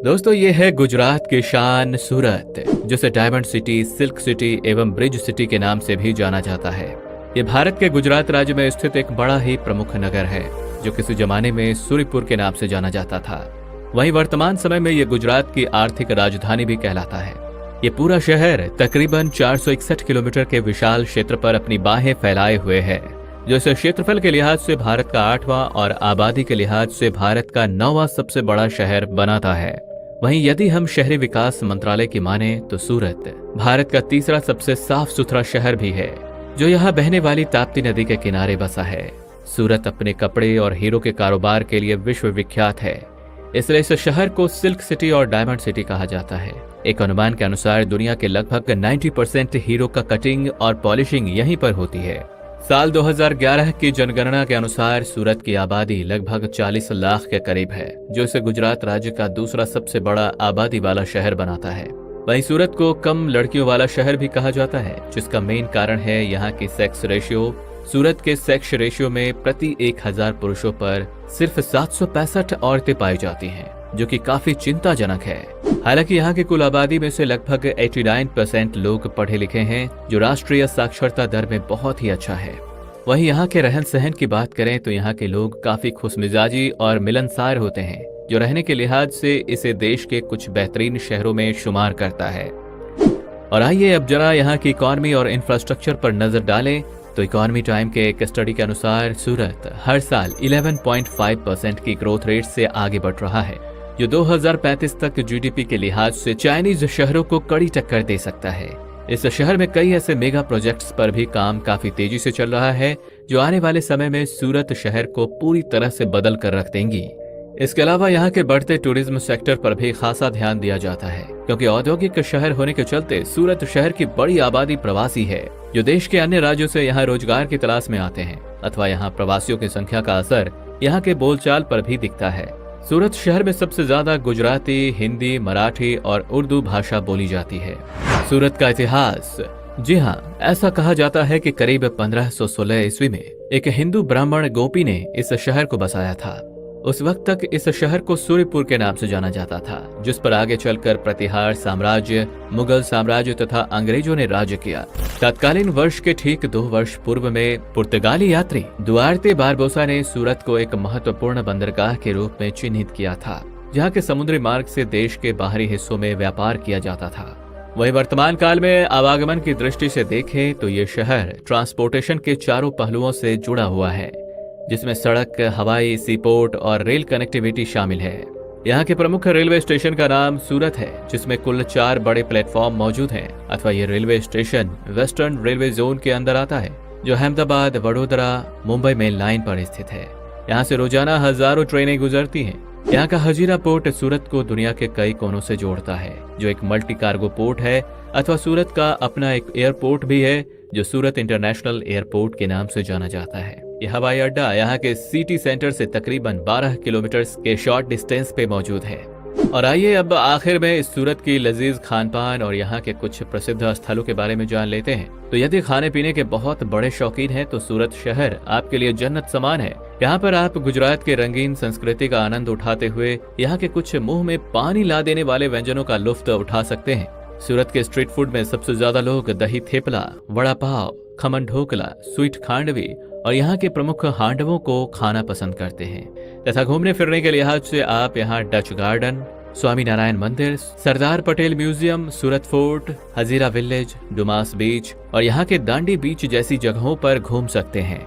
दोस्तों ये है गुजरात की शान सूरत, जिसे डायमंड सिटी, सिल्क सिटी एवं ब्रिज सिटी के नाम से भी जाना जाता है। ये भारत के गुजरात राज्य में स्थित एक बड़ा ही प्रमुख नगर है जो किसी जमाने में सूर्यपुर के नाम से जाना जाता था। वहीं वर्तमान समय में ये गुजरात की आर्थिक राजधानी भी कहलाता है। ये पूरा शहर तकरीबन 461 किलोमीटर के विशाल क्षेत्र पर अपनी बाहें फैलाए हुए है, जो इसे क्षेत्रफल के लिहाज से भारत का 8वां और आबादी के लिहाज से भारत का 9वां सबसे बड़ा शहर बनाता है। वहीं यदि हम शहरी विकास मंत्रालय की माने तो सूरत भारत का तीसरा सबसे साफ सुथरा शहर भी है, जो यहाँ बहने वाली ताप्ती नदी के किनारे बसा है। सूरत अपने कपड़े और हीरो के कारोबार के लिए विश्व विख्यात है, इसलिए इस शहर को सिल्क सिटी और डायमंड सिटी कहा जाता है। एक अनुमान के अनुसार दुनिया के लगभग 90% हीरो का कटिंग और पॉलिशिंग यहीं पर होती है। साल 2011 की जनगणना के अनुसार सूरत की आबादी लगभग 40 लाख के करीब है, जो इसे गुजरात राज्य का दूसरा सबसे बड़ा आबादी वाला शहर बनाता है। वहीं सूरत को कम लड़कियों वाला शहर भी कहा जाता है, जिसका मेन कारण है यहाँ की सेक्स रेशियो। सूरत के सेक्स रेशियो में प्रति 1000 पुरुषों पर सिर्फ 765 औरतें पाई जाती हैं, जो कि काफी चिंताजनक है। हालांकि यहाँ की कुल आबादी में से लगभग 89% लोग पढ़े लिखे हैं, जो राष्ट्रीय साक्षरता दर में बहुत ही अच्छा है। वहीं यहाँ के रहन सहन की बात करें तो यहाँ के लोग काफी खुशमिजाजी और मिलनसार होते हैं, जो रहने के लिहाज से इसे देश के कुछ बेहतरीन शहरों में शुमार करता है। और आइए अब जरा यहाँ की इकॉनमी और इंफ्रास्ट्रक्चर पर नजर डालें तो इकोनॉमी टाइम के एक स्टडी के अनुसार सूरत हर साल 11.5% की ग्रोथ रेट से आगे बढ़ रहा है, जो 2035 तक जीडीपी के लिहाज से चाइनीज शहरों को कड़ी टक्कर दे सकता है। इस शहर में कई ऐसे मेगा प्रोजेक्ट्स पर भी काम काफी तेजी से चल रहा है, जो आने वाले समय में सूरत शहर को पूरी तरह से बदल कर रख देंगी। इसके अलावा यहाँ के बढ़ते टूरिज्म सेक्टर पर भी खासा ध्यान दिया जाता है, क्योंकि औद्योगिक शहर होने के चलते सूरत शहर की बड़ी आबादी प्रवासी है, जो देश के अन्य राज्यों से यहाँ रोजगार की तलाश में आते हैं, अथवा यहाँ प्रवासियों की संख्या का असर यहाँ के बोलचाल पर भी दिखता है। सूरत शहर में सबसे ज्यादा गुजराती, हिंदी, मराठी और उर्दू भाषा बोली जाती है। सूरत का इतिहास, जी हाँ, ऐसा कहा जाता है कि करीब 1516 ईस्वी में एक हिंदू ब्राह्मण गोपी ने इस शहर को बसाया था। उस वक्त तक इस शहर को सूर्यपुर के नाम से जाना जाता था, जिस पर आगे चलकर प्रतिहार साम्राज्य, मुगल साम्राज्य तथा अंग्रेजों ने राज्य किया। तत्कालीन वर्ष के ठीक 2 वर्ष पूर्व में पुर्तगाली यात्री दुआर्ते बारबोसा ने सूरत को एक महत्वपूर्ण बंदरगाह के रूप में चिन्हित किया था, जहाँ के समुद्री मार्ग से देश के बाहरी हिस्सों में व्यापार किया जाता था। वहीं वर्तमान काल में आवागमन की दृष्टि से देखें तो ये शहर ट्रांसपोर्टेशन के चारों पहलुओं से जुड़ा हुआ है, जिसमें सड़क, हवाई, सीपोर्ट और रेल कनेक्टिविटी शामिल है। यहाँ के प्रमुख रेलवे स्टेशन का नाम सूरत है, जिसमें कुल 4 बड़े प्लेटफॉर्म मौजूद हैं, अथवा ये railway station western railway zone के अंदर आता है, जो अहमदाबाद, वडोदरा, मुंबई मेन लाइन पर स्थित है। यहाँ से रोजाना हजारों ट्रेनें गुजरती हैं। यहाँ का हजीरा पोर्ट सूरत को दुनिया के कई कोनों से जोड़ता है, जो एक मल्टी कार्गो पोर्ट है, अथवा सूरत का अपना एक एयरपोर्ट भी है, जो सूरत इंटरनेशनल एयरपोर्ट के नाम से जाना जाता है। यह हवाई अड्डा यहाँ के सिटी सेंटर से तकरीबन 12 किलोमीटर के शॉर्ट डिस्टेंस पे मौजूद है। और आइए अब आखिर में इस सूरत की लजीज खान पान और यहाँ के कुछ प्रसिद्ध स्थलों के बारे में जान लेते हैं। तो यदि खाने पीने के बहुत बड़े शौकीन हैं तो सूरत शहर आपके लिए जन्नत समान है। यहाँ पर आप गुजरात के रंगीन संस्कृति का आनंद उठाते हुए यहाँ के कुछ मुंह में पानी ला देने वाले व्यंजनों का लुफ्त उठा सकते हैं। सूरत के स्ट्रीट फूड में सबसे ज्यादा लोग दही थेपला, वड़ा पाव, खमन ढोकला, स्वीट खांडवी और यहाँ के प्रमुख हांडवों को खाना पसंद करते हैं। तथा घूमने फिरने के लिहाज से आप यहाँ डच गार्डन, स्वामी नारायण मंदिर, सरदार पटेल म्यूजियम, सूरत फोर्ट, हजीरा विलेज, डुमास बीच और यहाँ के दांडी बीच जैसी जगहों पर घूम सकते हैं।